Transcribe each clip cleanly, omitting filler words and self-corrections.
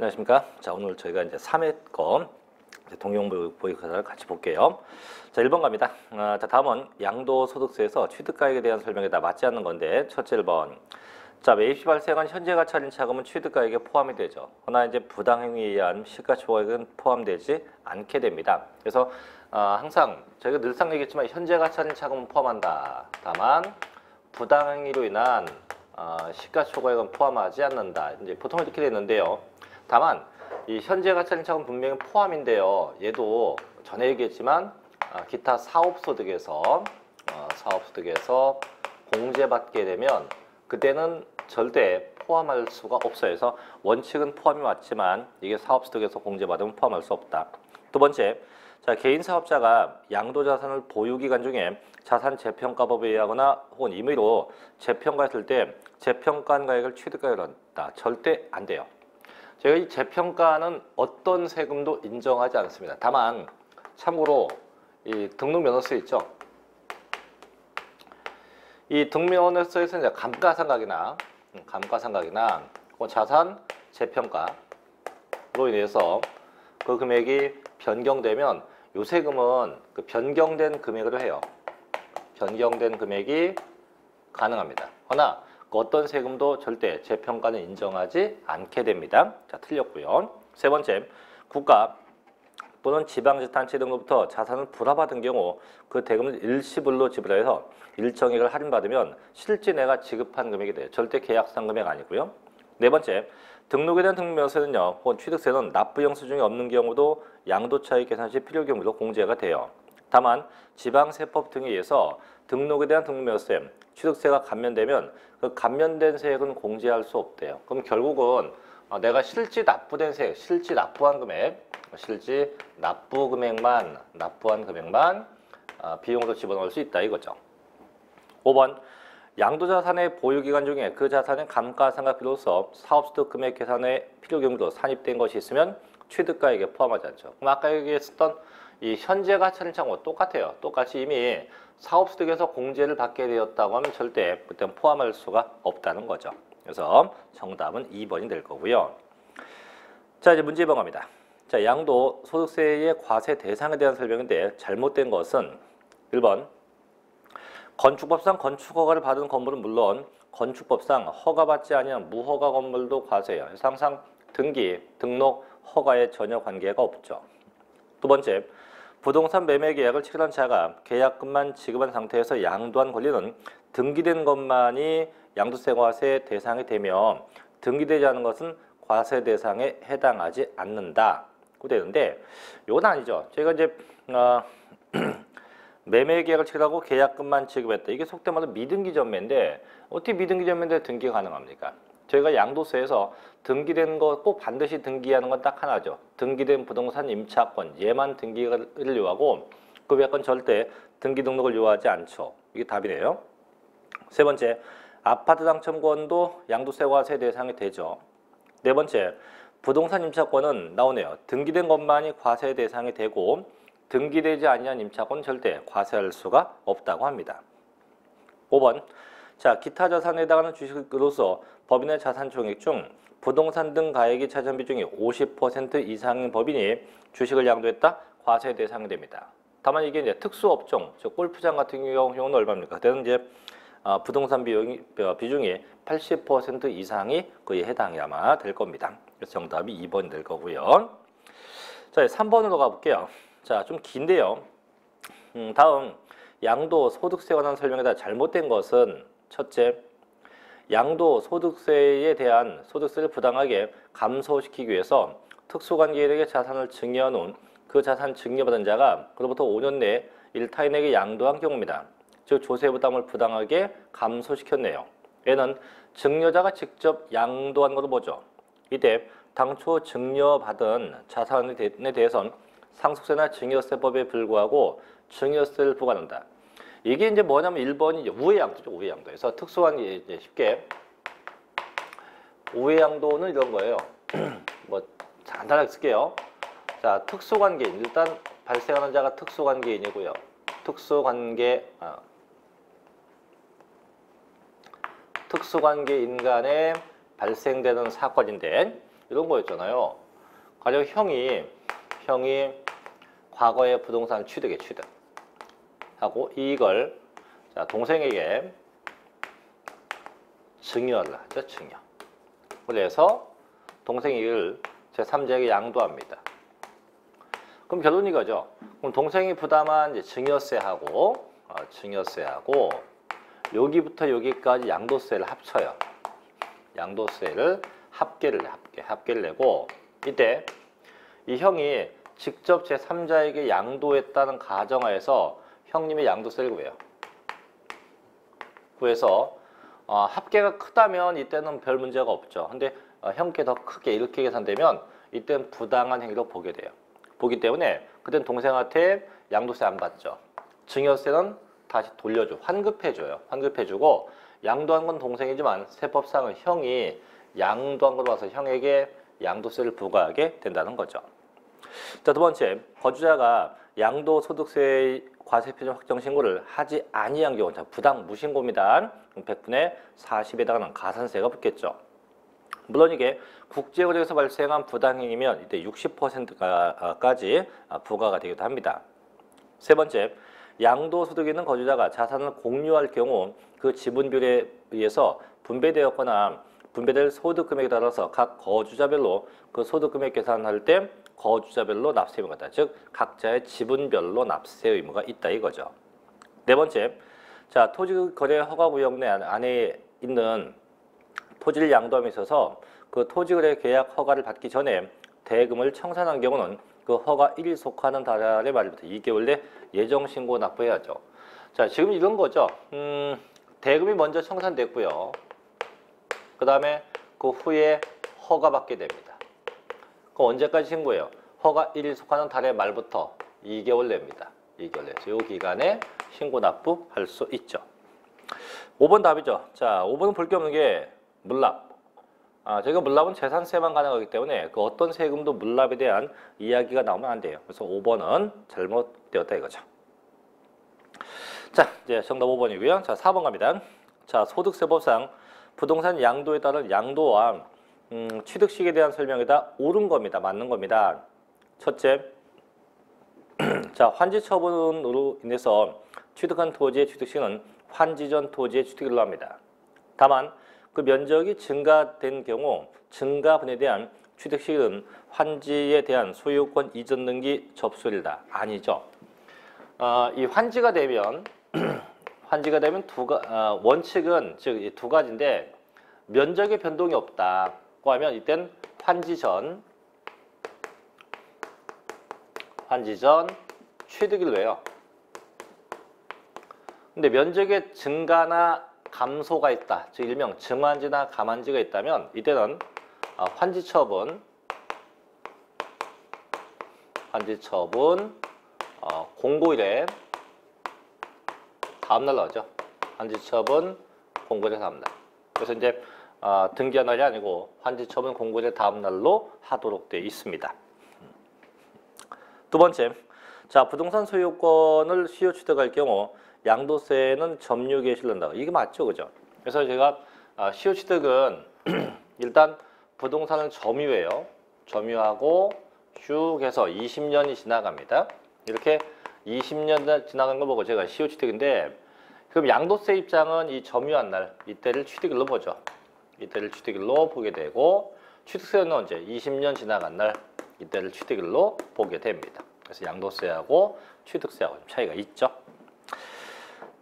안녕하십니까. 자, 오늘 저희가 이제 3회권 동용보익카드를 같이 볼게요. 자, 1번 갑니다. 자, 다음은 양도소득세에서 취득가액에 대한 설명에 다 맞지 않는 건데, 첫째 1번. 자, 매입시 발생한 현재가 차린 차금은 취득가액에 포함이 되죠. 그러나 이제 부당행위에 의한 시가총액은 포함되지 않게 됩니다. 그래서 항상 저희가 늘상 얘기했지만 현재가 차린 차금은 포함한다. 다만 부당행위로 인한 시가총액은 포함하지 않는다. 이제 보통 이렇게 되는데요. 다만 이 현재가 차린 차금은 분명히 포함인데요. 얘도 전에 얘기했지만 기타 사업소득에서 공제받게 되면 그때는 절대 포함할 수가 없어요. 그래서 원칙은 포함이 맞지만 이게 사업소득에서 공제받으면 포함할 수 없다. 두 번째, 자, 개인 사업자가 양도자산을 보유기간 중에 자산 재평가법에 의하거나 혹은 임의로 재평가했을 때 재평가한 가액을 취득가액으로 한다. 절대 안 돼요. 제가 이 재평가는 어떤 세금도 인정하지 않습니다. 다만 참고로 이 등록면허세 있죠. 이 등록면허세에서 이제 감가상각이나 자산 재평가로 인해서 그 금액이 변경되면 요 세금은 그 변경된 금액으로 해요. 변경된 금액이 가능합니다. 그러나 그 어떤 세금도 절대 재평가는 인정하지 않게 됩니다. 자, 틀렸고요. 세 번째, 국가 또는 지방자치단체 등으로부터 자산을 불화받은 경우 그 대금을 일시불로 지불해서 일정액을 할인받으면 실제 내가 지급한 금액이 돼요. 절대 계약상 금액 아니고요. 네 번째, 등록에 대한 등록면허세는요, 혹은 취득세는 납부형 수준이 없는 경우도 양도차익 계산 시 필요 경우도 공제가 돼요. 다만 지방세법 등에 의해서 등록에 대한 등록면허세, 취득세가 감면되면 그 감면된 세액은 공제할 수 없대요. 그럼 결국은 내가 실제 납부된 세액, 실제 납부한 금액만 비용으로 집어넣을 수 있다 이거죠. 5번, 양도자산의 보유기간 중에 그 자산의 감가상각비로서 사업소득 금액 계산에 필요 경우도 산입된 것이 있으면 취득가액에 포함하지 않죠. 그럼 아까 얘기했었던 이 현재가 차린 차금과 똑같아요. 똑같이 이미 사업소득에서 공제를 받게 되었다고 하면 절대 그때 포함할 수가 없다는 거죠. 그래서 정답은 2번이 될 거고요. 자, 이제 문제 2번 갑니다. 자, 양도소득세의 과세 대상에 대한 설명인데 잘못된 것은 1번, 건축법상 건축허가를 받은 건물은 물론 건축법상 허가받지 아니한 무허가 건물도 과세해요. 그래서 항상 등기, 등록, 허가에 전혀 관계가 없죠. 두 번째, 부동산 매매 계약을 체결한 자가 계약금만 지급한 상태에서 양도한 권리는 등기된 것만이 양도세 과세 대상이 되며 등기되지 않은 것은 과세 대상에 해당하지 않는다고 되는데 이건 아니죠. 저희가 이제 매매 계약을 체결하고 계약금만 지급했다. 이게 속된 말로 미등기 전매인데 어떻게 미등기 전매인데 등기가 가능합니까? 저희가 양도세에서 등기된 거 꼭 반드시 등기하는 건 딱 하나죠. 등기된 부동산 임차권 얘만 등기를 요하고 그 외건 절대 등기 등록을 요하지 않죠. 이게 답이네요. 세 번째, 아파트 당첨권도 양도세 과세 대상이 되죠. 네 번째, 부동산 임차권은 나오네요. 등기된 것만이 과세 대상이 되고 등기되지 아니한 임차권은 절대 과세할 수가 없다고 합니다. 5번, 자, 기타 자산에 해당하는 주식으로서 법인의 자산 총액 중 부동산 등 가액이 차지한 비중이 50% 이상인 법인이 주식을 양도했다? 과세 대상이 됩니다. 다만 이게 이제 특수업종, 즉 골프장 같은 경우는 얼마입니까? 그때는 이제 부동산 비중이 80% 이상이 그에 해당이 아마 될 겁니다. 그래서 정답이 2번이 될 거고요. 자, 3번으로 가볼게요. 자, 좀 긴데요. 다음 양도소득세에 관한 설명에다 잘못된 것은 첫째, 양도소득세에 대한 소득세를 부당하게 감소시키기 위해서 특수관계인에게 자산을 증여한 후 그 자산 증여받은 자가 그로부터 5년 내에 일타인에게 양도한 경우입니다. 즉 조세부담을 부당하게 감소시켰네요. 얘는 증여자가 직접 양도한 것으로 보죠. 이때 당초 증여받은 자산에 대해선 상속세나 증여세법에 불구하고 증여세를 부과한다. 이게 이제 뭐냐면 1번이 이제 우회양도죠. 우회양도. 그래서 특수관계 이제 쉽게 우회양도는 이런 거예요. 뭐 간단하게 쓸게요. 자, 특수관계인 일단 발생하는 자가 특수관계인이고요. 특수관계인 간에 발생되는 사건인데 이런 거였잖아요. 가령 형이 과거에 부동산 취득해 하고 이걸 자, 동생에게 증여를 하죠. 증여. 그래서 동생이 이걸 제3자에게 양도합니다. 그럼 결론이 이거죠. 그럼 동생이 부담한 이제 증여세하고 여기부터 여기까지 양도세를 합쳐요. 양도세를 합계를 내고 이때 이 형이 직접 제3자에게 양도했다는 가정하에서 형님의 양도세를 구해서 합계가 크다면 이때는 별 문제가 없죠. 근데 형께 더 크게 이렇게 계산되면 이때는 부당한 행위로 보게 돼요. 보기 때문에 그때는 동생한테 양도세 안 받죠. 증여세는 다시 돌려줘. 환급해주고 양도한 건 동생이지만 세법상은 형이 양도한 걸로 봐서 형에게 양도세를 부과하게 된다는 거죠. 자, 두 번째, 거주자가 양도소득세 과세표준 확정 신고를 하지 아니한 경우, 자, 부당 무신고입니다. 100분의 40에다가는 가산세가 붙겠죠. 물론 이게 국제거래에서 발생한 부당행위면 이때 60%까지 부과가 되기도 합니다. 세 번째, 양도소득이 있는 거주자가 자산을 공유할 경우 그 지분비율에 의해서 분배되었거나 분배될 소득금액에 따라서 각 거주자별로 그 소득금액 계산할 때 거주자별로 납세 의무가 있다. 즉 각자의 지분별로 납세 의무가 있다 이거죠. 네 번째, 자 토지거래 허가구역 안에 있는 토지를 양도함에 있어서 그 토지거래 계약 허가를 받기 전에 대금을 청산한 경우는 그 허가 1일 속하는 달의 말부터 2개월 내 예정신고 납부해야죠. 자 지금 이런 거죠. 대금이 먼저 청산됐고요. 그 다음에 그 후에 허가받게 됩니다. 그럼 언제까지 신고해요? 허가 1일 속하는 달의 말부터 2개월 내입니다. 2개월 내에서 이 기간에 신고 납부할 수 있죠. 5번 답이죠. 자, 5번은 볼 게 없는 게 물납. 저희가 물납은 재산세만 가능하기 때문에 그 어떤 세금도 물납에 대한 이야기가 나오면 안 돼요. 그래서 5번은 잘못되었다 이거죠. 자, 이제 정답 5번이고요. 자, 4번 갑니다. 자, 소득세법상 부동산 양도에 따른 양도와 취득식에 대한 설명에다 옳은 겁니다. 맞는 겁니다. 첫째, 자 환지 처분으로 인해서 취득한 토지의 취득식은 환지 전 토지의 취득일로 합니다. 다만 그 면적이 증가된 경우 증가분에 대한 취득식은 환지에 대한 소유권 이전 등기 접수일이다. 아니죠. 이 환지가 되면 원칙은 즉 두 가지인데 면적의 변동이 없다고 하면 이땐 환지 전 취득일로 해요. 근데 면적의 증가나 감소가 있다. 즉 일명 증환지나 감환지가 있다면 이때는 환지 처분 공고일에 다음날 나오죠. 환지 처분 공고일에 다음날. 그래서 이제 등기한 날이 아니고 환지 처분 공고일에 다음날로 하도록 되어 있습니다. 두 번째, 자 부동산 소유권을 시효 취득할 경우 양도세는 점유기에 실른다. 이게 맞죠, 그죠? 그래서 제가 시효 취득은 일단 부동산을 점유해요. 점유하고 쭉 해서 20년이 지나갑니다. 이렇게 20년 지나간 걸 보고 제가 시효 취득인데 그럼 양도세 입장은 이 점유한 날 이때를 취득일로 보죠. 이때를 취득일로 보게 되고 취득세는 언제? 20년 지나간 날 이때를 취득일로 보게 됩니다. 그래서 양도세하고 취득세하고 좀 차이가 있죠.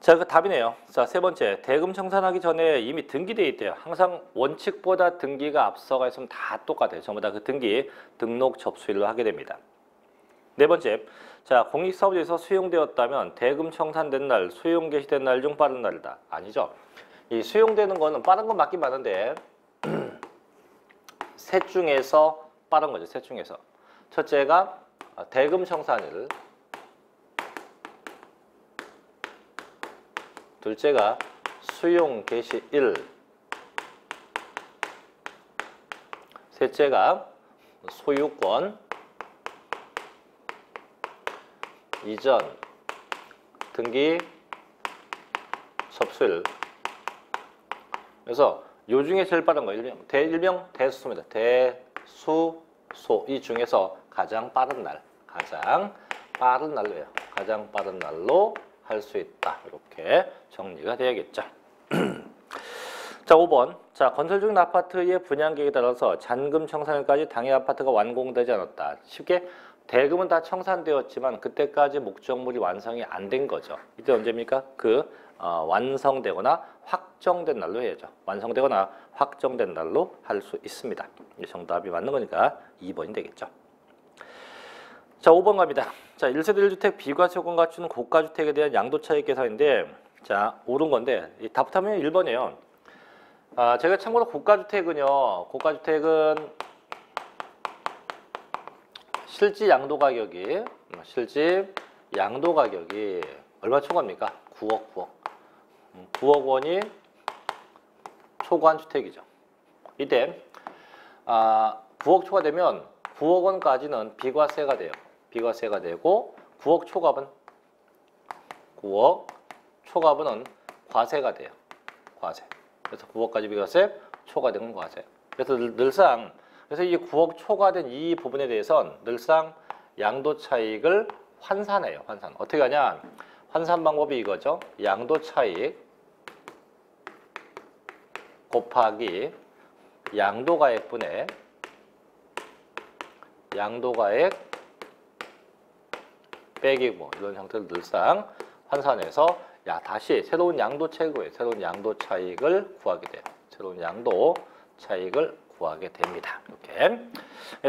자, 그 답이네요. 자, 세 번째, 대금 청산하기 전에 이미 등기되어 있대요. 항상 원칙보다 등기가 앞서가 있으면 다 똑같아요. 전부 다 그 등기, 등록 접수일로 하게 됩니다. 네 번째, 자, 공익사업지에서 수용되었다면 대금 청산된 날, 수용 개시된 날 중 빠른 날이다. 아니죠. 이 수용되는 거는 빠른 건 맞긴 맞는데 셋 중에서 빠른 거죠. 셋 중에서. 첫째가 대금 청산일, 둘째가 수용 개시일, 셋째가 소유권 이전 등기 접수일. 그래서 요 중에 제일 빠른 거 일명 대수소입니다. 수, 소 이 중에서 가장 빠른 날, 가장 빠른 날로요. 가장 빠른 날로 할 수 있다. 이렇게 정리가 되야겠죠. 자, 5번. 자, 건설 중인 아파트의 분양 계획에 따라서 잔금 청산일까지 당해 아파트가 완공되지 않았다. 쉽게 대금은 다 청산되었지만 그때까지 목적물이 완성이 안 된 거죠. 이때 언제입니까? 완성되거나 확정된 날로 해야죠. 완성되거나 확정된 날로 할 수 있습니다. 정답이 맞는 거니까 2번이 되겠죠. 자, 5번 갑니다. 자, 1세대 1주택 비과세 요건 갖추는 고가주택에 대한 양도 차익 계산인데, 자, 옳은 건데 답답하면 1번이에요. 제가 참고로 고가주택은 실질 양도 가격이 얼마 초과입니까? 9억 원이 초과한 주택이죠. 이때 9억 초과되면 9억 원까지는 비과세가 돼요. 비과세가 되고 9억 초과분은 과세가 돼요. 과세. 그래서 9억까지 비과세, 초과된 과세. 그래서 늘상 그래서 이 9억 초과된 이 부분에 대해서는 늘상 양도 차익을 환산해요. 환산. 어떻게 하냐? 환산 방법이 이거죠. 양도 차익 곱하기 양도가액분의 양도가액 빼기 뭐 이런 형태를 늘상 환산해서 다시 새로운 양도 차익을 구하게 돼요. 새로운 양도 차익을 구하게 됩니다. 이렇게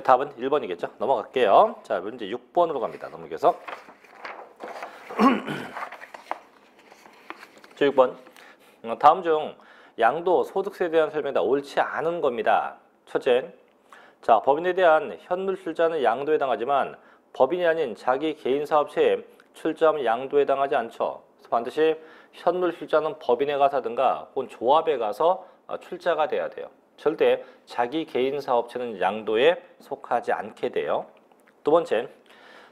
답은 1번이겠죠. 넘어갈게요. 자, 문제 6번으로 갑니다. 넘어가서 6번. 다음 중 양도 소득세에 대한 설명이 다 옳지 않은 겁니다. 첫째, 자, 법인에 대한 현물 출자는 양도에 해당하지만 법인이 아닌 자기 개인 사업체에 출자하면 양도에 해당하지 않죠. 그래서 반드시 현물 출자는 법인에 가서든가 혹은 조합에 가서 출자가 돼야 돼요. 절대 자기 개인 사업체는 양도에 속하지 않게 돼요. 두 번째,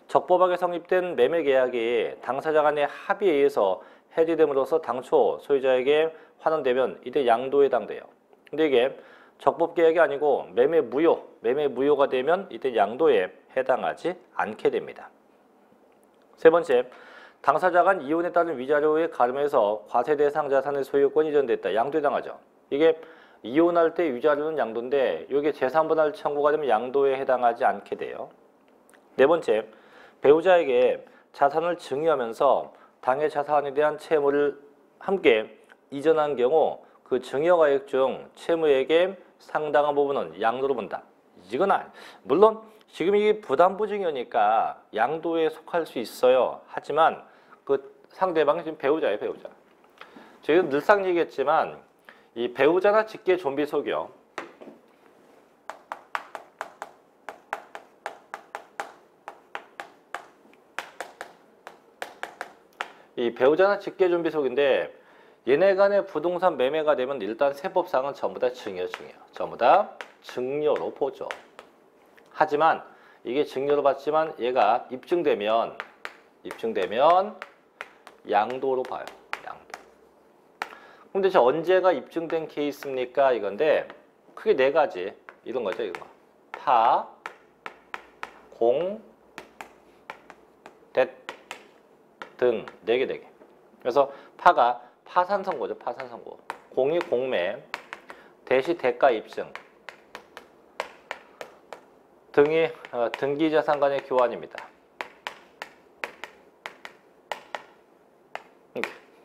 적법하게 성립된 매매 계약이 당사자 간의 합의에 의해서 해지됨으로써 당초 소유자에게 환원되면 이때 양도에 해당돼요. 근데 이게 적법 계약이 아니고 매매 무효가 되면 이때 양도에 해당하지 않게 됩니다. 세 번째, 당사자 간 이혼에 따른 위자료에 가름해서 과세 대상 자산의 소유권이 이전됐다. 양도에 해당하죠. 이게 이혼할 때 위자료는 양도인데 이게 재산분할 청구가 되면 양도에 해당하지 않게 돼요. 네 번째, 배우자에게 자산을 증여하면서 당해 자산에 대한 채무를 함께 이전한 경우 그 증여가액 중 채무액의 상당한 부분은 양도로 본다. 이건 물론 지금 이게 부담부 증여니까 양도에 속할 수 있어요. 하지만 그 상대방이 지금 배우자예요, 배우자. 저희가 늘상 얘기했지만 이 배우자나 직계 좀비 속이요. 이 배우자나 직계 좀비 속인데 얘네 간의 부동산 매매가 되면 일단 세법상은 전부 다 증여예요. 전부 다 증여로 보죠. 하지만 이게 증여로 봤지만 얘가 입증되면 양도로 봐요. 양도. 근데 저 언제가 입증된 케이스입니까? 이건데 크게 네 가지 이런 거죠. 이거 파, 공, 대 등 네 개. 그래서 파가 파산 선고죠. 파산 선고. 공이 공매, 대시 대가 입증, 등이 등기자산 간의 교환입니다.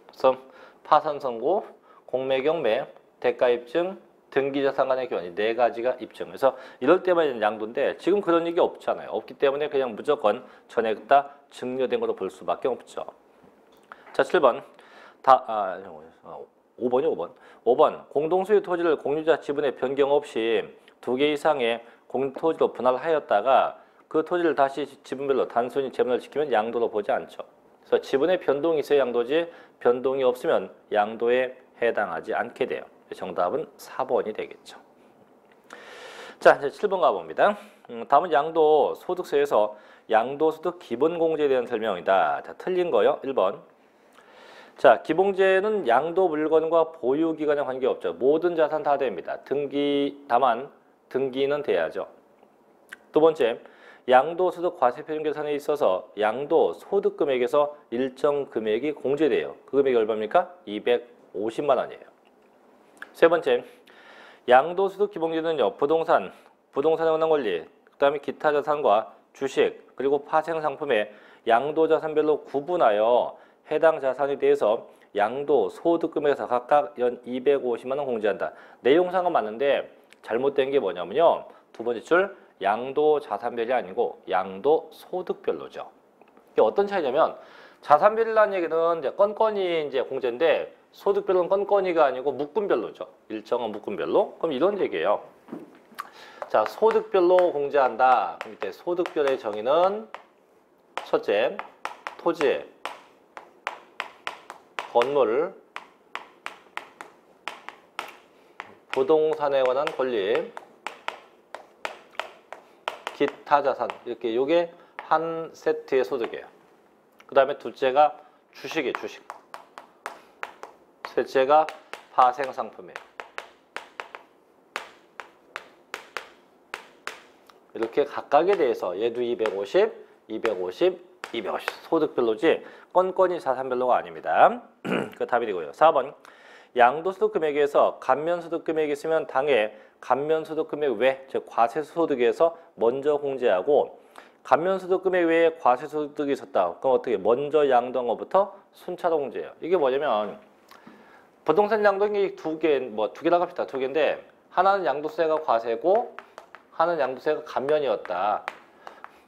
그래서 파산 선고, 공매 경매, 대가 입증, 등기자산 간의 교환 이 네 가지가 입증. 그래서 이럴 때만 양도인데 지금 그런 얘기 없잖아요. 없기 때문에 그냥 무조건 전액 다 증여된 걸로 볼 수밖에 없죠. 자, 7번. 5번이요, 5번. 공동소유 토지를 공유자 지분의 변경 없이 2개 이상의 공토지로 분할하였다가 그 토지를 다시 지분별로 단순히 재분할 시키면 양도로 보지 않죠. 그래서 지분의 변동이 있어야 양도지 변동이 없으면 양도에 해당하지 않게 돼요. 정답은 4번이 되겠죠. 자, 이제 7번 가봅니다. 다음은 양도 소득세에서 양도소득 기본공제에 대한 설명이다. 자, 틀린 거요. 1번. 자, 기본공제는 양도 물건과 보유기간에 관계없죠. 모든 자산 다 됩니다. 다만 등기는 돼야죠. 두 번째, 양도소득 과세표준 계산에 있어서 양도소득 금액에서 일정 금액이 공제돼요. 그 금액이 얼마입니까? 250만 원이에요. 세 번째, 양도소득 기본기준은요, 부동산에 관한 권리, 그 다음에 기타 자산과 주식, 그리고 파생상품의 양도자산별로 구분하여 해당 자산에 대해서 양도소득금액에서 각각 연 250만 원 공제한다. 내용상은 맞는데 잘못된 게 뭐냐면요, 두 번째 줄 양도자산별이 아니고 양도소득별로죠. 이게 어떤 차이냐면 자산별이라는 얘기는 이제 건건이 이제 공제인데 소득별로는 건건이가 아니고 묶음별로죠. 일정한 묶음별로. 그럼 이런 얘기예요. 자, 소득별로 공제한다. 그럼 이때 소득별의 정의는 첫째, 토지, 건물, 부동산에 관한 권리, 기타 자산, 이렇게 요게 한 세트의 소득이에요. 그 다음에 둘째가 주식이에요. 주식. 셋째가 파생상품이에요. 이렇게 각각에 대해서 얘도 250, 250, 250 소득별로지 건건이 자산별로가 아닙니다. 그 답이 되고요. 4번, 양도소득 금액에서 감면소득 금액이 있으면 당해 감면소득 금액 외, 즉 과세소득에서 먼저 공제하고 감면소득 금액 외에 과세소득이 있었다. 그럼 어떻게? 먼저 양도한 것부터 순차로 공제해요. 이게 뭐냐면 부동산 양도액이 두 개라고 합시다. 두 개인데 하나는 양도세가 과세고 하나는 양도세가 감면이었다.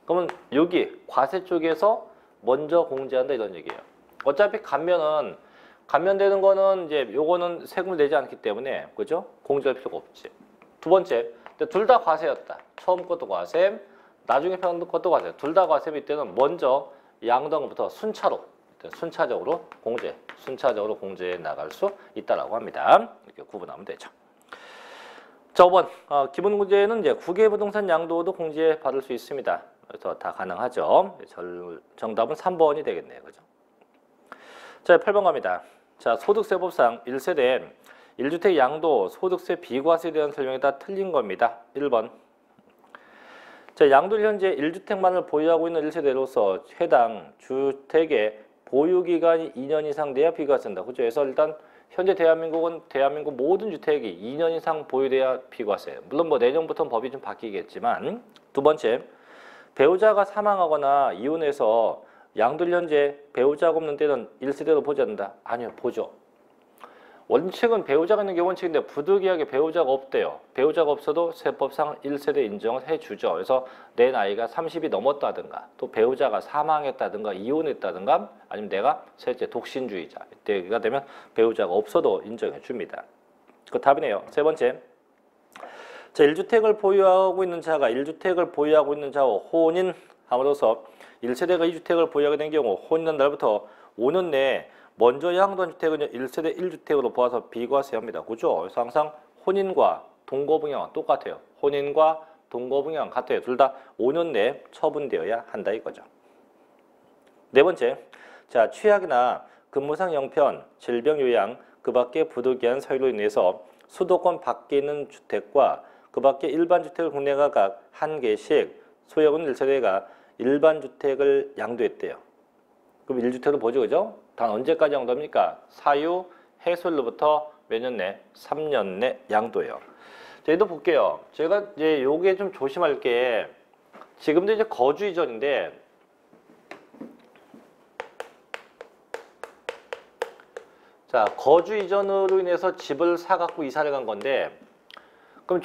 그러면 여기 과세 쪽에서 먼저 공제한다 이런 얘기예요. 어차피 감면되는 거는 이제 요거는 세금을 내지 않기 때문에 그죠? 공제할 필요가 없지. 두 번째, 둘 다 과세였다. 처음 것도 과세, 나중에 편 것도 과세. 둘 다 과세일 때는 먼저 양도한 것부터 순차적으로 공제해 나갈 수 있다라고 합니다. 이렇게 구분하면 되죠. 자, 5번. 기본 공제는 이제 국외부동산 양도도 공제 받을 수 있습니다. 그래서 다 가능하죠. 정답은 3번이 되겠네요. 그죠? 자, 8번 갑니다. 자, 소득세법상 1세대 1주택 양도 소득세 비과세에 대한 설명이 다 틀린 겁니다. 1번. 자, 양도를 현재 1주택만을 보유하고 있는 1세대로서 해당 주택의 보유기간이 2년 이상 돼야 비과세된다. 그죠? 그래서 일단 현재 대한민국 모든 주택이 2년 이상 보유돼야 비과세. 물론 뭐 내년부터는 법이 좀 바뀌겠지만. 두 번째, 배우자가 사망하거나 이혼해서 양도를 현재 배우자가 없는 때는 1세대로 보지 않는다. 아니요, 보죠. 원칙은 배우자가 있는 게 원칙인데 부득이하게 배우자가 없대요. 배우자가 없어도 세법상 1세대 인정을 해주죠. 그래서 내 나이가 30이 넘었다든가 또 배우자가 사망했다든가 이혼했다든가 아니면 내가 셋째 독신주의자 이때가 되면 배우자가 없어도 인정해 줍니다. 그 답이네요. 세 번째, 자, 1주택을 보유하고 있는 자가 1주택을 보유하고 있는 자와 혼인함으로써 1세대가 2주택을 보유하게 된 경우 혼인한 날부터 5년 내에 먼저 양도한 주택은 1세대 1주택으로 보아서 비과세합니다. 그죠? 그래서 항상 혼인과 동거분양 똑같아요. 혼인과 동거분양 같아요. 둘 다 5년 내에 처분되어야 한다 이거죠. 네 번째, 자, 취약이나 근무상 형편, 질병 요양, 그 밖에 부득이한 사유로 인해서 수도권 밖에 있는 주택과 그 밖에 일반 주택을 국내가 각 한 개씩 소유하고 있는 1세대가 일반 주택을 양도했대요. 그럼 1주택을 보죠, 그죠? 단 언제까지 양도합니까? 사유 해소일로부터 몇 년 내? 3년 내 양도예요. 자, 얘도 볼게요. 제가 이제 요게 좀 조심할 게 지금도 이제 거주 이전인데 자, 거주 이전으로 인해서 집을 사갖고 이사를 간 건데 그럼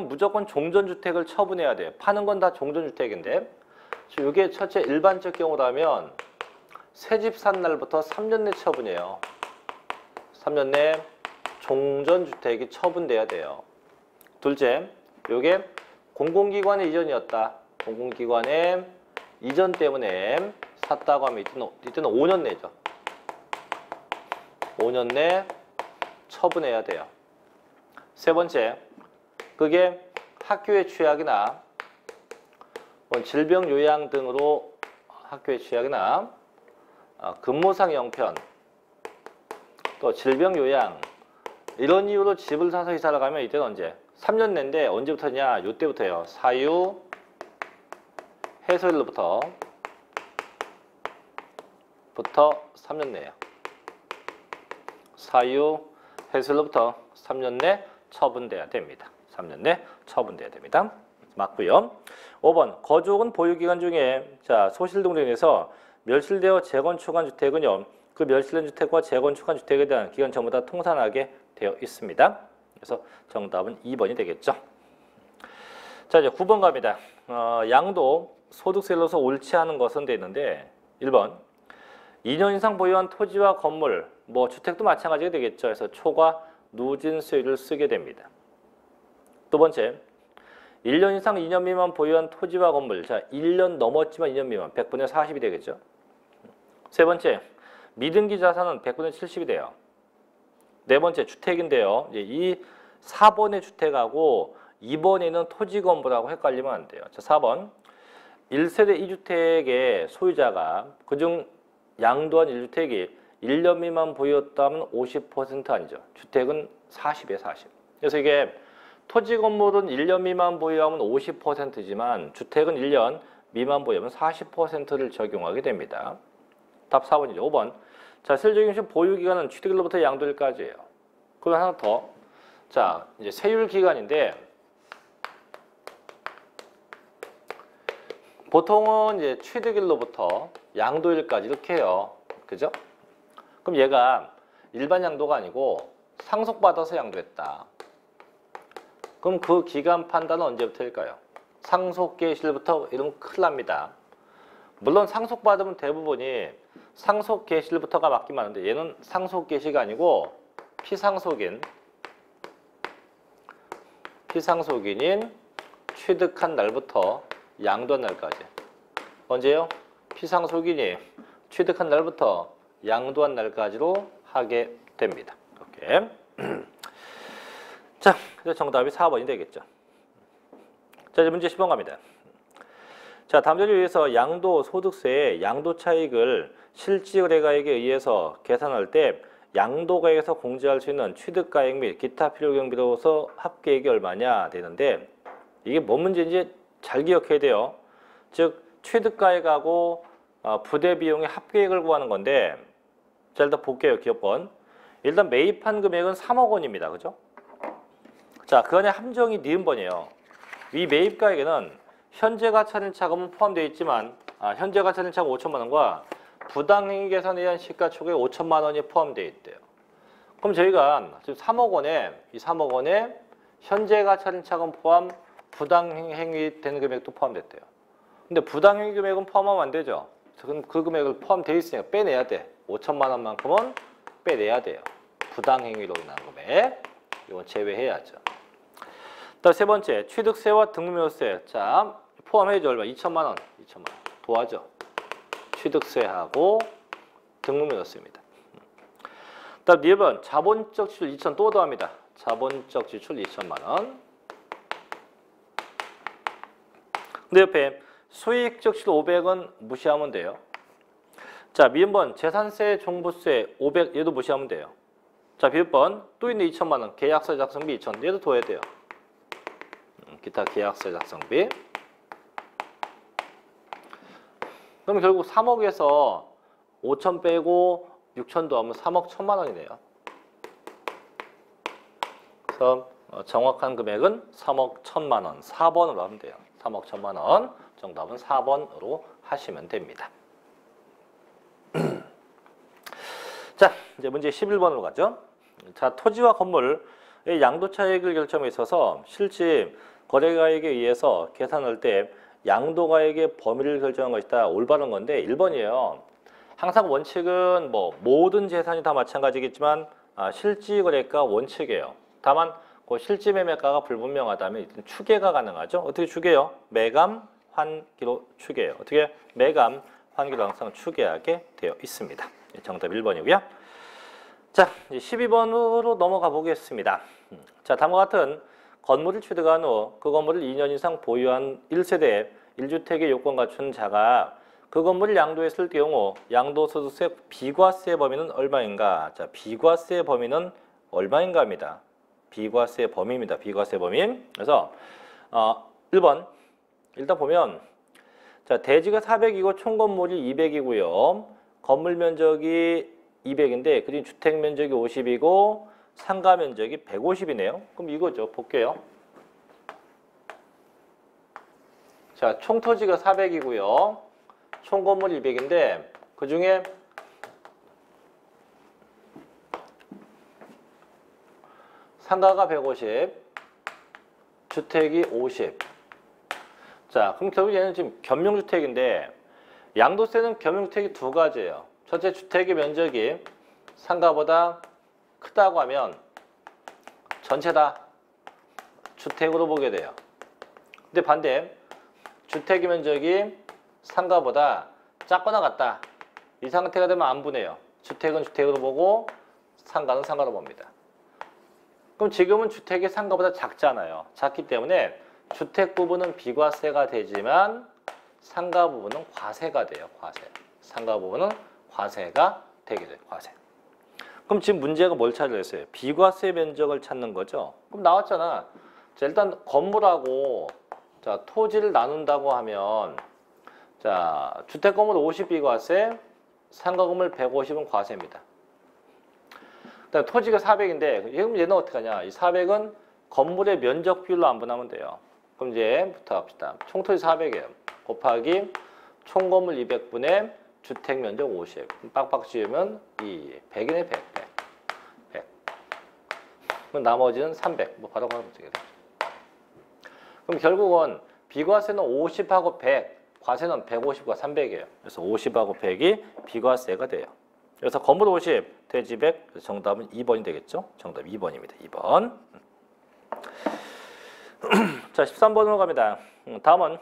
무조건 종전주택을 처분해야 돼요. 파는 건 다 종전주택인데 이게 첫째 일반적 경우라면 새집 산 날부터 3년 내 처분이에요. 3년 내 종전주택이 처분돼야 돼요. 둘째, 이게 공공기관의 이전이었다. 공공기관의 이전 때문에 샀다고 하면 이때는 5년 내죠. 5년 내 처분해야 돼요. 세 번째, 그게 학교의 취약이나 질병 요양 등으로 학교의 취약이나 근무상 형편, 또 질병 요양 이런 이유로 집을 사서 이사를 가면 이때는 언제? 3년 내인데 언제부터냐? 이때부터예요. 사유 해소일로부터 3년 내요. 사유 해소일로부터 3년 내 처분돼야 됩니다. 3년 내 처분돼야 됩니다. 맞고요. 5번 거주혹은 보유기간 중에 자 소실 등으로 인해서 멸실되어 재건축한 주택은요. 그 멸실된 주택과 재건축한 주택에 대한 기간 전부 다 통산하게 되어 있습니다. 그래서 정답은 2번이 되겠죠. 자 이제 9번 갑니다. 양도 소득세로서 옳지 않은 것은 돼 있는데 1번 2년 이상 보유한 토지와 건물 뭐 주택도 마찬가지가 되겠죠. 그래서 초과 누진수요를 쓰게 됩니다. 두 번째 1년 이상 2년 미만 보유한 토지와 건물 자 1년 넘었지만 2년 미만 100분의 40이 되겠죠. 세 번째 미등기 자산은 100분의 70이 돼요. 네 번째 주택인데요. 이제 이 4번의 주택하고 2번에는 토지 건물하고 헷갈리면 안 돼요. 자 4번 1세대 2주택의 소유자가 그중 양도한 1주택이 1년 미만 보유였다면 50% 아니죠. 주택은 40이에요. 40. 그래서 이게 토지 건물은 1년 미만 보유하면 50%지만 주택은 1년 미만 보유하면 40%를 적용하게 됩니다. 답 4번이죠. 5번. 자, 실질적인 보유 기간은 취득일로부터 양도일까지예요. 그리고 하나 더. 자, 이제 세율 기간인데 보통은 이제 취득일로부터 양도일까지 이렇게 해요. 그죠? 그럼 얘가 일반 양도가 아니고 상속받아서 양도했다. 그럼 그 기간 판단은 언제부터일까요? 상속개시일부터 이러면 큰일 납니다. 물론 상속받으면 대부분이 상속개시일부터가 맞긴 맞는데 얘는 상속개시가 아니고 피상속인인 취득한 날부터 양도한 날까지. 언제요? 피상속인이 취득한 날부터 양도한 날까지로 하게 됩니다. 이렇게. 자, 그래서 정답이 4번이 되겠죠. 자, 이제 문제 10번 갑니다. 자, 다음 자료에 의해서 양도 소득세의 양도 차익을 실지거래가액에 의해서 계산할 때 양도가액에서 공제할 수 있는 취득가액 및 기타 필요 경비로서 합계액이 얼마냐 되는데 이게 뭔 문제인지 잘 기억해야 돼요. 즉 취득가액하고 부대 비용의 합계액을 구하는 건데 자, 일단 볼게요. 기억번. 일단 매입한 금액은 3억 원입니다. 그죠? 자, 그 안에 함정이 니은번이에요. 이 매입가액에는 현재 가차는 차감은 포함되어 있지만 현재 가차는 차감 5천만 원과 부당행위 계산에 의한 시가총액 5천만 원이 포함되어 있대요. 그럼 저희가 지금 3억 원에 이 3억 원에 현재 가차는 차감 포함 부당행위 된 금액도 포함됐대요. 근데 부당행위 금액은 포함하면 안 되죠. 그럼 그 금액을 포함되어 있으니까 빼내야 돼. 5천만 원만큼은 빼내야 돼요. 부당행위로 인한 금액. 이건 제외해야죠. 다음 세 번째, 취득세와 등록명세. 자, 포함해야죠. 얼마? 2천만 원. 2천만 원. 도와줘. 취득세하고 등록명세입니다. 다음 2번, 자본적 지출 2천 또 더합니다. 자본적 지출 2천만 원. 근데 옆에 수익적 지출 500원 무시하면 돼요. 자, 미음번 재산세, 종부세 500 얘도 무시하면 돼요. 자, 비읍번 또 있네 2천만 원. 계약서 작성비 2천. 얘도 둬야 돼요. 기타 계약서 작성비. 그럼 결국 3억에서 5천 빼고 6천 더하면 3억 1천만 원이네요. 그래서 정확한 금액은 3억 1천만 원. 4번으로 하면 돼요. 3억 1천만 원. 정답은 4번으로 하시면 됩니다. 자, 이제 문제 11번으로 가죠. 자, 토지와 건물의 양도차익을 결정에 있어서 실질 거래가액에 의해서 계산할 때 양도가액의 범위를 결정한 것이다. 올바른 건데 1번이에요. 항상 원칙은 뭐 모든 재산이 다 마찬가지겠지만 실지거래가 원칙이에요. 다만 그 실지매매가가 불분명하다면 일단 추계가 가능하죠. 어떻게 추계요? 매감, 환기로 추계해요. 어떻게? 매감, 환기로 항상 추계하게 되어 있습니다. 정답 1번이고요. 자, 이제 12번으로 넘어가 보겠습니다. 자, 다음과 같은 건물을 취득한 후 그 건물을 2년 이상 보유한 1세대 1주택의 요건 갖춘 자가 그 건물을 양도했을 경우 양도소득세 비과세 범위는 얼마인가? 자, 비과세 범위는 얼마인가 합니다. 비과세 범위입니다. 비과세 범위. 그래서 1번 일단 보면 자, 자, 대지가 400이고 총 건물이 200이고요. 건물 면적이 200인데 그중 주택 면적이 50이고 상가 면적이 150이네요. 그럼 이거죠. 볼게요. 자, 총 토지가 400이고요. 총 건물 200인데 그 중에 상가가 150, 주택이 50. 자, 그럼 결국 얘는 지금 겸용주택인데 양도세는 겸용주택이 두 가지예요. 첫째, 주택의 면적이 상가보다 크다고 하면 전체 다 주택으로 보게 돼요. 근데 반대, 주택의 면적이 상가보다 작거나 같다. 이 상태가 되면 안 분해요. 주택은 주택으로 보고 상가는 상가로 봅니다. 그럼 지금은 주택이 상가보다 작잖아요. 작기 때문에 주택 부분은 비과세가 되지만 상가 부분은 과세가 돼요. 과세. 상가 부분은 과세가 되게 돼요. 과세. 그럼 지금 문제가 뭘 찾으려 했어요? 비과세 면적을 찾는 거죠. 그럼 나왔잖아. 자, 일단 건물하고 자, 토지를 나눈다고 하면 자, 주택 건물 50 비과세, 상가 건물 150은 과세입니다. 그다음 토지가 400인데 얘는 어떻게 하냐? 이 400은 건물의 면적 비율로 안 분하면 돼요. 그럼 이제부터 합시다. 총토지 400이에요. 곱하기 총 건물 200분의 주택 면적 50. 빡빡 지으면 100이네 100. 그럼 나머지는 300. 뭐 바로 가면 되겠죠. 그럼 결국은 비과세는 50하고 100, 과세는 150과 300이에요. 그래서 50하고 100이 비과세가 돼요. 그래서 건물 50, 대지 100, 그래서 정답은 2번이 되겠죠? 정답 2번입니다. 2번. 자, 13번으로 갑니다. 다음은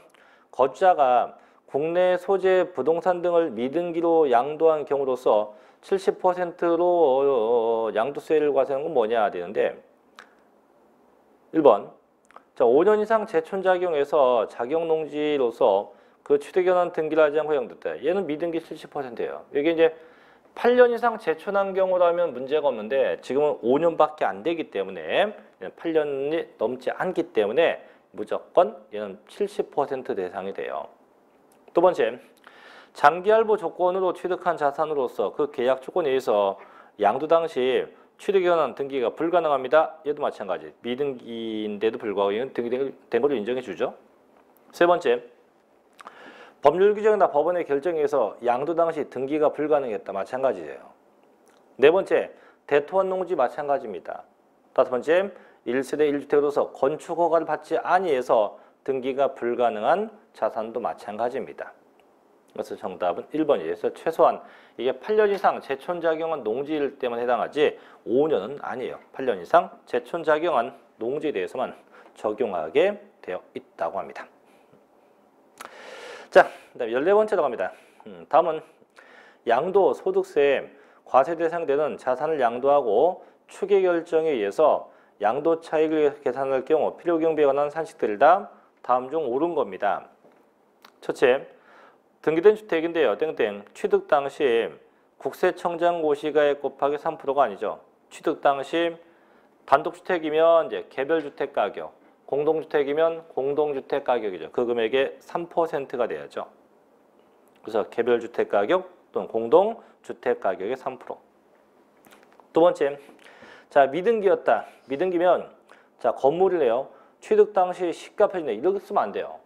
거주자가 국내 소재, 부동산 등을 미등기로 양도한 경우로서 70%로 양도세를 과세하는 건 뭐냐 되는데 1번. 자, 5년 이상 재촌작용해서 작용농지로서 그 취득연한 등기를 하지 않고 양도했다. 얘는 미등기 70%예요. 여기 이제 8년 이상 재촌한 경우라면 문제가 없는데 지금은 5년밖에 안 되기 때문에 8년이 넘지 않기 때문에 무조건 얘는 70% 대상이 돼요. 두 번째, 장기할부 조건으로 취득한 자산으로서 그 계약 조건에 의해서 양도 당시 취득연한 등기가 불가능합니다. 얘도 마찬가지. 미등기인데도 불구하고 얘는 등기된 걸로 인정해 주죠. 세 번째, 법률 규정이나 법원의 결정에 의해서 양도 당시 등기가 불가능했다. 마찬가지예요. 네 번째, 대토원 농지 마찬가지입니다. 다섯 번째, 1세대 1주택으로서 건축 허가를 받지 아니해서 등기가 불가능한 자산도 마찬가지입니다. 그래서 정답은 1번이에요. 그래서 최소한 이게 8년 이상 재촌작용한 농지일 때만 해당하지 5년은 아니에요. 8년 이상 재촌작용한 농지에 대해서만 적용하게 되어 있다고 합니다. 자, 그다음에 14번째로 갑니다. 다음은 양도 소득세 과세 대상되는 자산을 양도하고 추계 결정에 의해서 양도 차익을 계산할 경우 필요 경비에 관한 산식들을 다 다음 중 옳은 겁니다. 첫째, 등기된 주택인데요. 땡땡 취득 당시 국세청장고시가액 곱하기 3%가 아니죠. 취득 당시 단독주택이면 이제 개별주택 가격, 공동주택이면 공동주택 가격이죠. 그 금액의 3%가 돼야죠. 그래서 개별주택 가격 또는 공동주택 가격의 3%. 두 번째, 자 미등기였다. 미등기면 자 건물이래요. 취득 당시 시가 표준액 이렇게 쓰면 안 돼요.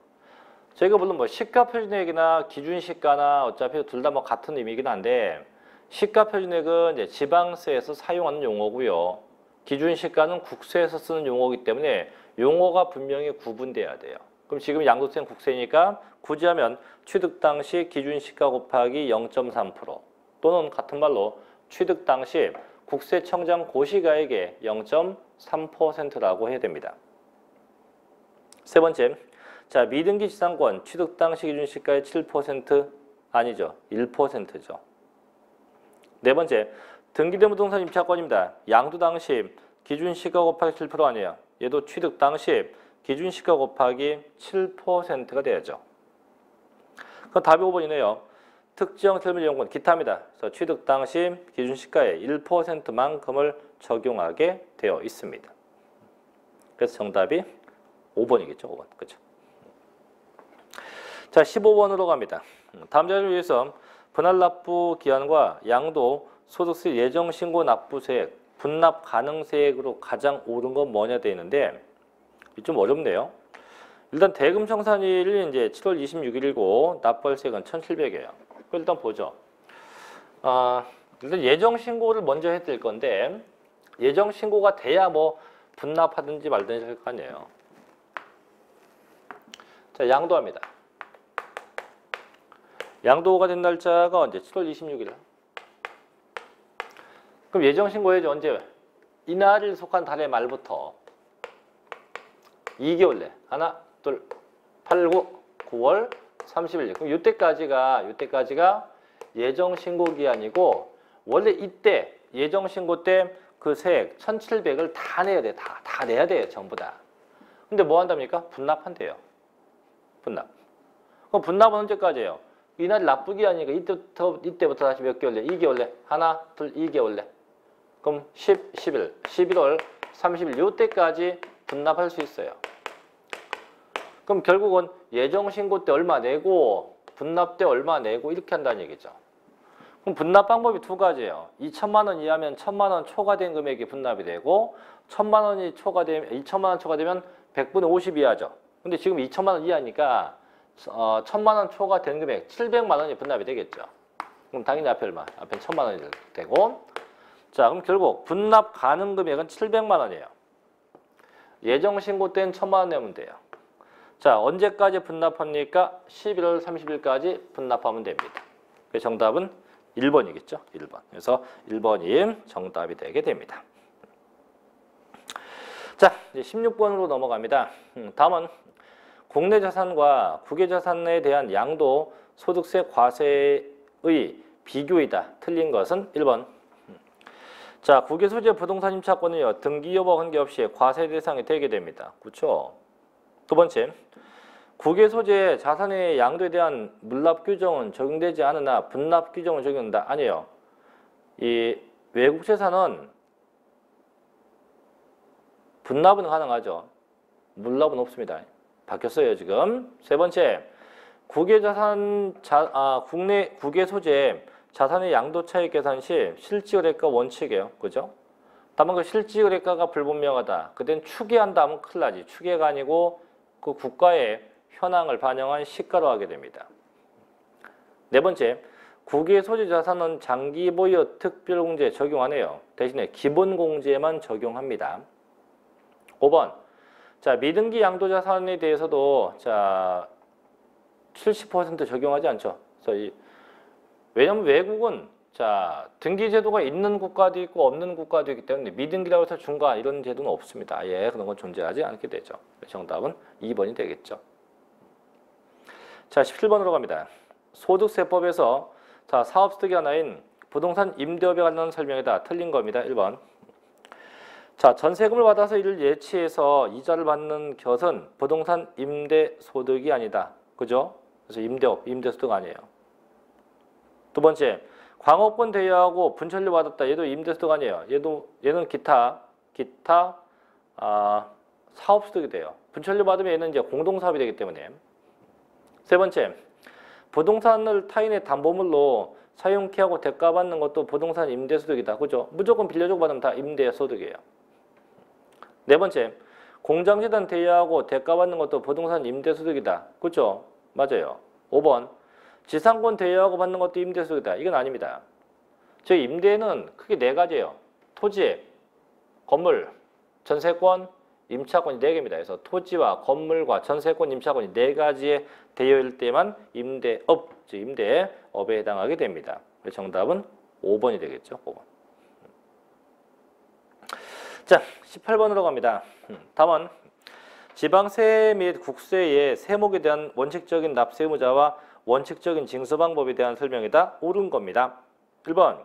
저희가 물론 뭐 시가 표준액이나 기준 시가나 어차피 둘 다 뭐 같은 의미긴 한데 시가 표준액은 이제 지방세에서 사용하는 용어고요. 기준 시가는 국세에서 쓰는 용어이기 때문에 용어가 분명히 구분돼야 돼요. 그럼 지금 양도세는 국세니까 굳이 하면 취득 당시 기준 시가 곱하기 0.3% 또는 같은 말로 취득 당시 국세청장 고시가액의 0.3%라고 해야 됩니다. 세 번째, 자 미등기 지상권 취득 당시 기준 시가의 7% 아니죠. 1%죠. 네 번째, 등기된 부동산 임차권입니다. 양도 당시 기준 시가 곱하기 7% 아니에요. 얘도 취득 당시 기준 시가 곱하기 7%가 돼야죠. 그럼 답이 5번이네요. 특정 term 이용권 기타입니다. 그래서 취득 당시 기준 시가의 1%만큼을 적용하게 되어 있습니다. 그래서 정답이 5번이겠죠. 5번. 그렇죠. 자, 15번으로 갑니다. 다음 자료를 위해서 분할 납부 기한과 양도, 소득세 예정 신고 납부세액, 분납 가능 세액으로 가장 옳은 건 뭐냐 돼 있는데 좀 어렵네요. 일단 대금 청산일이 이제 7월 26일이고 납부세액은 1,700이에요. 일단 보죠. 일단 예정 신고를 먼저 해야 될 건데 예정 신고가 돼야 뭐 분납하든지 말든지 할 거 아니에요. 자, 양도합니다. 양도가 된 날짜가 언제? 7월 26일. 그럼 예정 신고해야죠. 언제? 이날을 속한 달의 말부터 2개월 내. 하나, 둘, 8, 9, 9월 30일. 그럼 이때까지가 예정 신고 기한이고 원래 이때 예정 신고 때 그 세액 1,700을 다 내야 돼. 다 내야 돼요. 전부 다. 근데 뭐 한답니까? 분납한대요. 분납. 그럼 분납은 언제까지예요? 이날 납부 기한이니까 이때부터 다시 몇 개월 내? 2개월 내. 하나, 둘, 2개월 내. 그럼 11월 30일 요때까지 분납할 수 있어요. 그럼 결국은 예정 신고 때 얼마 내고 분납 때 얼마 내고 이렇게 한다는 얘기죠. 그럼 분납 방법이 두 가지예요. 2천만 원 이하면 1,000만 원 초과된 금액이 분납이 되고 1,000만 원이 초과되면 2천만 원 초과되면 100분의 50 이하죠. 근데 지금 2천만 원 이하니까 1,000만 원 초과된 금액 700만 원이 분납이 되겠죠. 그럼 당연히 앞에 얼마? 앞에 1,000만 원이 되고 자, 그럼 결국 분납 가능 금액은 700만 원이에요. 예정 신고 때는 1,000만 원 내면 돼요. 자, 언제까지 분납합니까? 11월 30일까지 분납하면 됩니다. 그래서 정답은 1번이겠죠. 1번. 그래서 1번이 정답이 되게 됩니다. 자, 이제 16번으로 넘어갑니다. 다음은 국내 자산과 국외 자산에 대한 양도, 소득세, 과세의 비교이다. 틀린 것은 1번. 자, 국외 소재 부동산 임차권은요. 등기 여부와 관계없이 과세 대상이 되게 됩니다. 그렇죠? 두 번째, 국외 소재 자산의 양도에 대한 물납 규정은 적용되지 않으나 분납 규정은 적용된다. 아니에요. 이 외국 재산은 분납은 가능하죠. 물납은 없습니다. 바뀌었어요, 지금. 세 번째, 국외 소재 자산의 양도 차익 계산 시 실지거래가 원칙이에요. 그죠? 다만 그 실지거래가가 불분명하다. 그땐 추계한다 하면 큰일 나지. 추계가 아니고 그 국가의 현황을 반영한 시가로 하게 됩니다. 네 번째, 국외 소재 자산은 장기 보유 특별공제 적용 안 해요. 대신에 기본공제만 적용합니다. 5번, 자, 미등기 양도 자산에 대해서도 자 70% 적용하지 않죠. 왜냐하면 외국은 자 등기 제도가 있는 국가도 있고 없는 국가도 있기 때문에 미등기라고 해서 중과 이런 제도는 없습니다. 아예 그런 건 존재하지 않게 되죠. 정답은 2번이 되겠죠. 자, 17번으로 갑니다. 소득세법에서 자 사업소득이 하나인 부동산 임대업에 관한 설명이다. 틀린 겁니다. 1번. 자, 전세금을 받아서 이를 예치해서 이자를 받는 것은 부동산 임대소득이 아니다. 그죠? 그래서 임대소득 아니에요. 두 번째, 광업권 대여하고 분천료 받았다. 얘도 임대소득 아니에요. 얘는 기타 사업소득이 돼요. 분천료 받으면 얘는 이제 공동사업이 되기 때문에. 세 번째, 부동산을 타인의 담보물로 사용케 하고 대가받는 것도 부동산 임대소득이다. 그죠? 무조건 빌려주고 받으면 다 임대소득이에요. 네 번째, 공장재단 대여하고 대가받는 것도 부동산 임대소득이다. 그죠? 맞아요. 5번, 지상권 대여하고 받는 것도 임대소득이다. 이건 아닙니다. 저희 임대는 크게 네 가지예요. 토지, 건물, 전세권, 임차권이 4개입니다. 그래서 토지와 건물과 전세권, 임차권이 4가지의 대여일 때만 임대업에 해당하게 됩니다. 정답은 5번이 되겠죠. 5번. 자, 18번으로 갑니다. 다음은 지방세 및 국세의 세목에 대한 원칙적인 납세 의무자와 원칙적인 징수 방법에 대한 설명이다. 옳은 겁니다. 1번,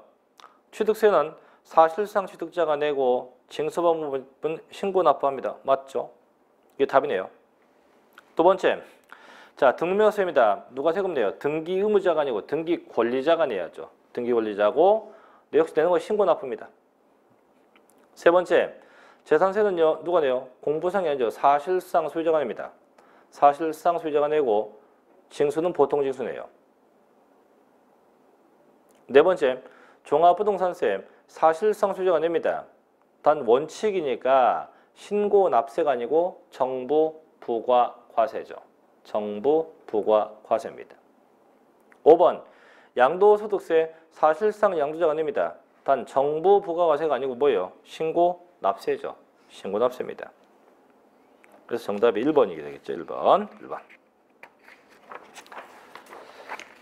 취득세는 사실상 취득자가 내고 징수 방법은 신고 납부합니다. 맞죠? 이게 답이네요. 두 번째, 자, 등록명세입니다. 누가 세금 내요? 등기 의무자가 아니고 등기 권리자가 내야죠. 등기 권리자고 역시 내는 거 신고 납부입니다. 세 번째, 재산세는요, 누가 내요? 공부상이 아니죠. 사실상 소유자가 냅니다. 사실상 소유자가 내고 징수는 보통 징수네요. 네 번째, 종합부동산세 사실상 수수료가 냅니다. 단 원칙이니까 신고 납세가 아니고 정부 부과 과세죠. 정부 부과 과세입니다. 5번, 양도소득세 사실상 양도자가 냅니다. 단 정부 부과 과세가 아니고 뭐예요? 신고 납세죠. 신고 납세입니다. 그래서 정답이 1번이게 되겠죠. 1번.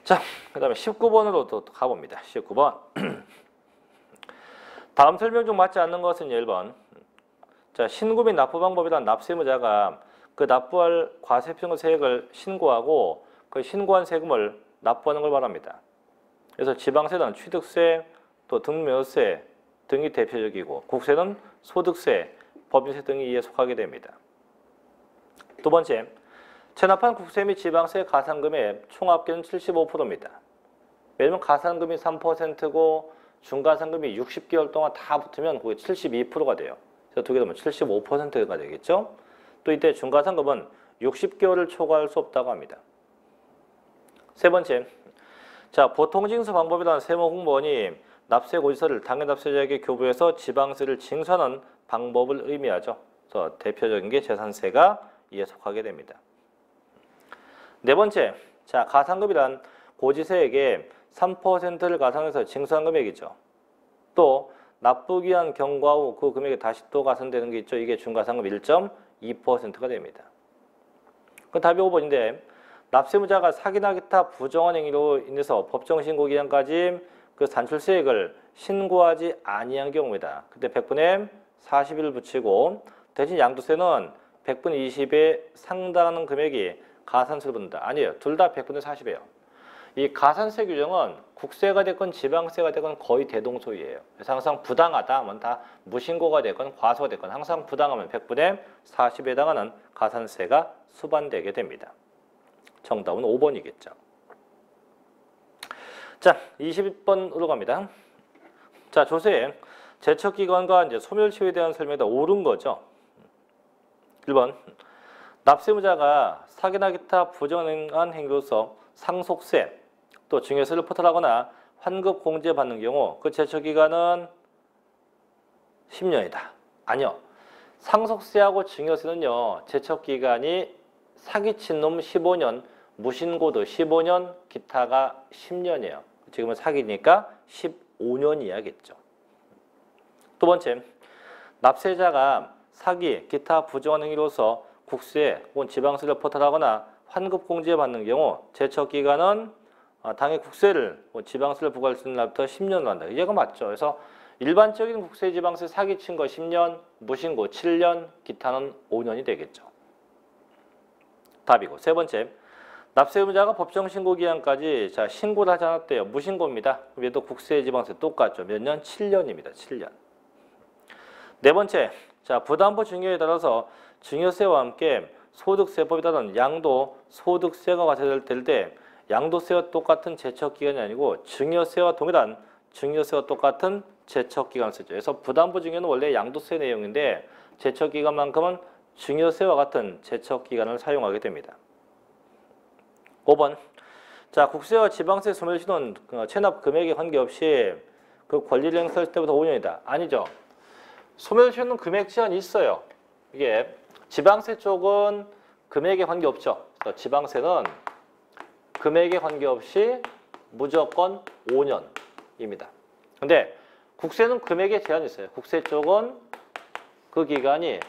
자, 그 다음에 19번으로 또 가봅니다. 19번. 다음 설명 중 맞지 않는 것은 1번. 자, 신고 및 납부 방법에 대한 납세의무자가 그 납부할 과세표준 세액을 신고하고 그 신고한 세금을 납부하는 걸 말합니다. 그래서 지방세는 취득세, 또 등묘세 등이 대표적이고 국세는 소득세, 법인세 등이 이에 속하게 됩니다. 두 번째, 체납한 국세 및 지방세 가산금의 총합계는 75%입니다. 왜냐면 가산금이 3%고 중가산금이 60개월 동안 다 붙으면 그게 72%가 돼요. 그래서 두 개 더면 75%가 되겠죠. 또 이때 중가산금은 60개월을 초과할 수 없다고 합니다. 세 번째, 자, 보통징수 방법에 대한 세무공무원이 납세고지서를 당해납세자에게 교부해서 지방세를 징수하는 방법을 의미하죠. 그래서 대표적인 게 재산세가 이에 속하게 됩니다. 네 번째, 자, 가산금이란 고지세액의 3%를 가산해서 징수한 금액이죠. 또 납부기 한 경과 후 그 금액이 다시 또 가산되는 게 있죠. 이게 중가산금 1.2%가 됩니다. 그 답이 5번인데 납세무자가 사기나 기타 부정한 행위로 인해서 법정신고 기간까지 그 산출세액을 신고하지 아니한 경우입니다. 그때 100분의 40을 붙이고 대신 양도세는 100분의 20에 상당한 금액이 가산세를 붙는다. 아니에요. 둘 다 100분의 40이에요. 이 가산세 규정은 국세가 됐건 지방세가 됐건 거의 대동소이해요. 그래서 항상 부당하다 하면 다 무신고가 됐건 과소가 됐건 항상 부당하면 100분의 40에 해당하는 가산세가 수반되게 됩니다. 정답은 5번이겠죠. 자, 20번으로 갑니다. 자, 조세에 제척기관과 이제 소멸시효에 대한 설명이 다 옳은 거죠. 1번, 납세무자가 사기나 기타 부정한 행위로서 상속세, 또 증여세를 포탈하거나 환급 공제받는 경우 그 제척기간은 10년이다. 아니요. 상속세하고 증여세는요. 제척기간이 사기친 놈 15년, 무신고도 15년, 기타가 10년이에요. 지금은 사기니까 15년이야겠죠. 두 번째, 납세자가 사기, 기타 부정한 행위로서 국세 혹은 지방세를 포탈하거나 환급 공제받는 경우 제척기간은 당해 국세를 지방세를 부과할 수 있는 날부터 10년으로 한다. 이해가 맞죠? 그래서 일반적인 국세 지방세 사기친 거 10년, 무신고 7년, 기타는 5년이 되겠죠. 답이고. 세 번째, 납세의무자가 법정신고 기한까지 자 신고를 하지 않았대요. 무신고입니다. 얘도 국세 지방세 똑같죠. 몇 년? 7년입니다. 7년. 네 번째, 자 부담부 증여에 따라서 증여세와 함께 소득세법에 따른 양도 소득세가 과세될 때 양도세와 똑같은 제척기간이 아니고 증여세와 동일한 증여세와 똑같은 제척기간을 쓰죠. 그래서 부담부 증여는 원래 양도세 내용인데 제척기간만큼은 증여세와 같은 제척기간을 사용하게 됩니다. 5번, 자 국세와 지방세 소멸시효는 체납 금액에 관계없이 그 권리를 행사할 때부터 5년이다. 아니죠. 소멸시효는 금액 제한이 있어요. 이게 지방세 쪽은 금액에 관계없죠. 지방세는 금액에 관계없이 무조건 5년입니다. 근데 국세는 금액에 제한이 있어요. 국세 쪽은 그 기간이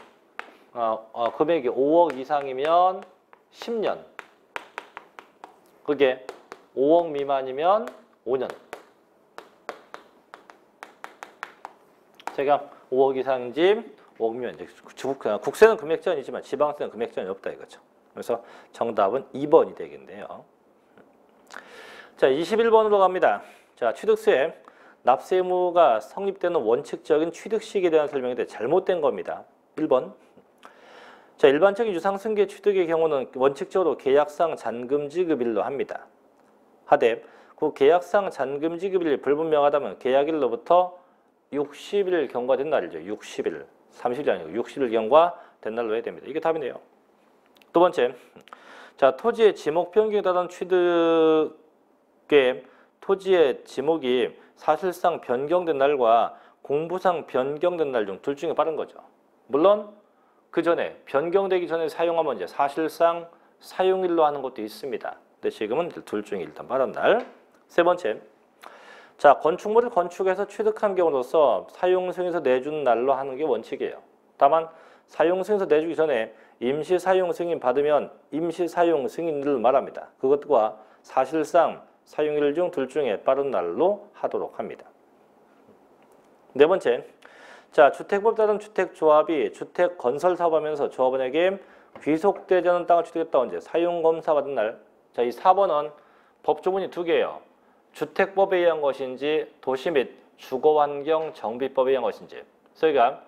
금액이 5억 이상이면 10년. 그게 5억 미만이면 5년. 제가 5억 이상인지 5억 미만인지 국세는 금액 제한이지만 지방세는 금액 제한이 없다 이거죠. 그래서 정답은 2번이 되겠네요. 자, 21번으로 갑니다. 자, 취득세 납세 의무가 성립되는 원칙적인 취득 시기에 대한 설명인데 잘못된 겁니다. 1번. 자, 일반적인 유상승계 취득의 경우는 원칙적으로 계약상 잔금 지급일로 합니다. 하되 그 계약상 잔금 지급일이 불분명하다면 계약일로부터 60일 경과된 날이죠. 60일. 30일이 아니고 60일 경과된 날로 해야 됩니다. 이게 답이네요. 두 번째. 자, 토지의 지목 변경에 따른 취득의 토지의 지목이 사실상 변경된 날과 공부상 변경된 날 중 둘 중에 빠른 거죠. 물론 그 전에 변경되기 전에 사용하면 이제 사실상 사용일로 하는 것도 있습니다. 근데 지금은 둘 중에 일단 빠른 날. 세 번째, 자, 건축물을 건축해서 취득한 경우로서 사용 승인서 내준 날로 하는 게 원칙이에요. 다만 사용 승인서 내주기 전에 임시 사용 승인 받으면 임시 사용 승인을 말합니다. 그것과 사실상 사용일 중 둘 중에 빠른 날로 하도록 합니다. 네 번째, 자, 주택법 따른 주택조합이 주택 건설 사업하면서 조합원에게 귀속되지 않은 땅을 취득했다. 언제? 사용검사 받은 날. 자, 이 4번은 법조문이 두 개예요. 주택법에 의한 것인지 도시 및 주거환경 정비법에 의한 것인지. 그러니까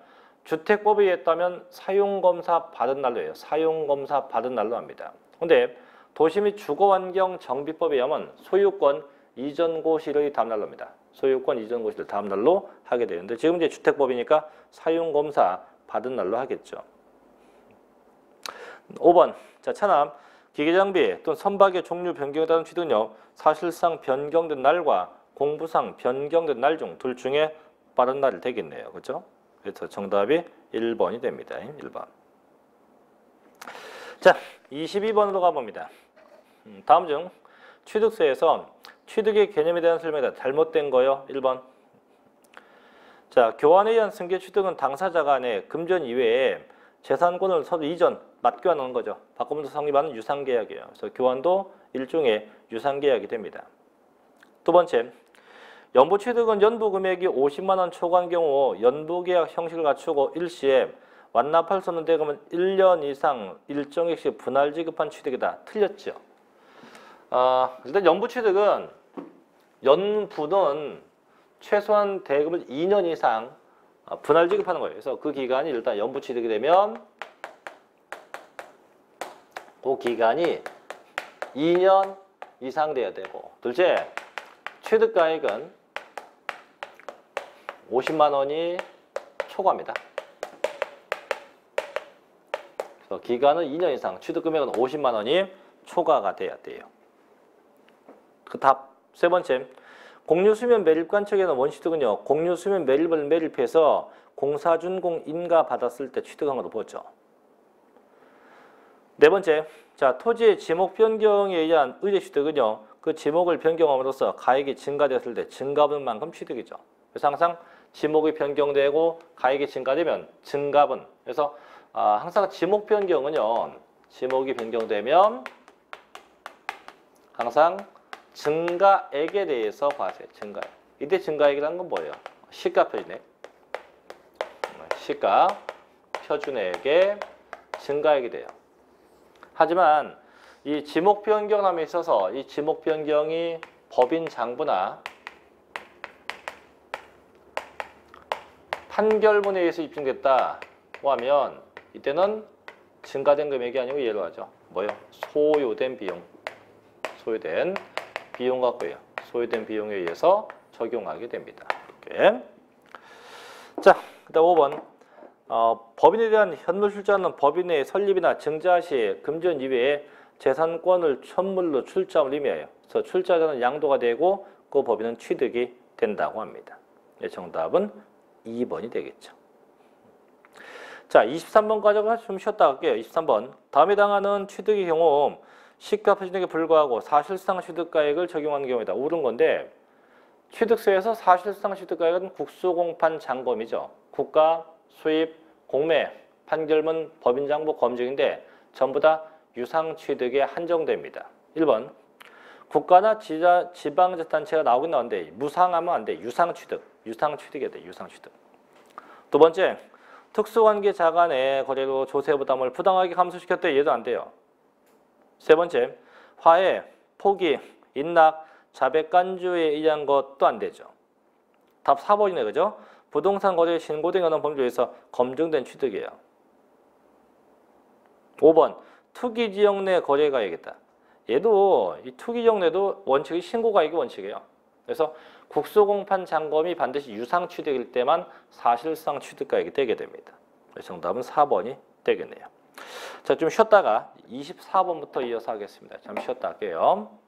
주택법에 의했다면 사용검사 받은 날로 해요. 사용검사 받은 날로 합니다. 근데 도시 및 주거환경 정비법에 의하면 소유권 이전고시의 다음 날로 합니다. 소유권 이전고시를 다음 날로 하게 되는데 지금 이제 주택법이니까 사용검사 받은 날로 하겠죠. 5번, 자, 차남 기계장비 또는 선박의 종류 변경에 따른 취득은요, 사실상 변경된 날과 공부상 변경된 날 중 둘 중에 빠른 날이 되겠네요. 그렇죠? 그래서 정답이 1번이 됩니다. 1번. 자, 22번으로 가봅니다. 다음 중 취득세에서 취득의 개념에 대한 설명이다. 잘못된 거요. 1번. 자, 교환에 의한 승계 취득은 당사자 간의 금전 이외에 재산권을 서로 이전, 맞교환하는 거죠. 바꾸면서 성립하는 유상계약이에요. 그래서 교환도 일종의 유상계약이 됩니다. 두 번째, 연부취득은 연부금액이 50만 원 초과한 경우 연부계약 형식을 갖추고 일시에 완납할 수 없는 대금은 1년 이상 일정액씩 분할 지급한 취득이다. 틀렸죠. 일단 연부취득은 연부는 최소한 대금을 2년 이상 분할 지급하는 거예요. 그래서 그 기간이 일단 연부취득이 되면 그 기간이 2년 이상 돼야 되고, 둘째, 취득가액은 50만 원이 초과합니다. 그래서 기간은 2년 이상, 취득금액은 50만 원이 초과가 돼야 돼요. 그 답 세 번째, 공유수면 매립관청에는 원취득은요, 공유수면 매립을 매립해서 공사준공 인가 받았을 때 취득한 걸로 보죠. 네 번째, 자, 토지의 지목 변경에 의한 의제 취득은요, 그 지목을 변경함으로써 가액이 증가되었을 때 증가분 만큼 취득이죠. 그래서 항상 지목이 변경되고 가액이 증가되면 증가분. 그래서 항상 지목 변경은요, 지목이 변경되면 항상 증가액에 대해서 과세, 증가액. 이때 증가액이라는 건 뭐예요? 시가 표준액. 시가 표준액의 증가액이 돼요. 하지만 이 지목 변경함에 있어서 이 지목 변경이 법인 장부나 판결문에 의해서 입증됐다고 하면 이때는 증가된 금액이 아니고 예로 하죠. 뭐요? 소요된 비용. 소요된 비용 갖고요. 소요된 비용에 의해서 적용하게 됩니다. 이렇게. 자, 그다음 5번. 법인에 대한 현물 출자는 법인의 설립이나 증자 시 금전 이외에 재산권을 천물로 출자함을 의미해요. 그래서 출자자는 양도가 되고 그 법인은 취득이 된다고 합니다. 정답은 2번이 되겠죠. 자, 23번까지 좀 쉬었다 갈게요. 23번. 다음에 당하는 취득의 경우 시가 표준액에 불과하고 사실상 취득가액을 적용하는 경우이다. 옳은 건데 취득세에서 사실상 취득가액은 국수공판 잔금이죠. 국가, 수입, 공매, 판결문, 법인장부, 검증인데 전부 다 유상취득에 한정됩니다. 1번. 국가나 지방자치단체가 나오긴 나오는데 무상하면 안 돼. 유상취득. 유상취득이 돼. 유상취득. 두 번째. 특수관계자 간의 거래로 조세부담을 부당하게 감소시켰대. 얘도 안 돼요. 세 번째. 화해, 포기, 인락, 자백간주에 의한 것도 안 되죠. 답 4번이네. 그죠? 부동산 거래 신고 등에 관한 법률에서 검증된 취득이에요. 5번. 투기지역 내 거래가액이다. 얘도 이 투기지역 내도 원칙이 신고가액이 원칙이에요. 그래서 국수공판 잔금이 반드시 유상취득일 때만 사실상 취득가액이 되게 됩니다. 정답은 4번이 되겠네요. 자, 좀 쉬었다가 24번부터 이어서 하겠습니다. 잠시 쉬었다 할게요.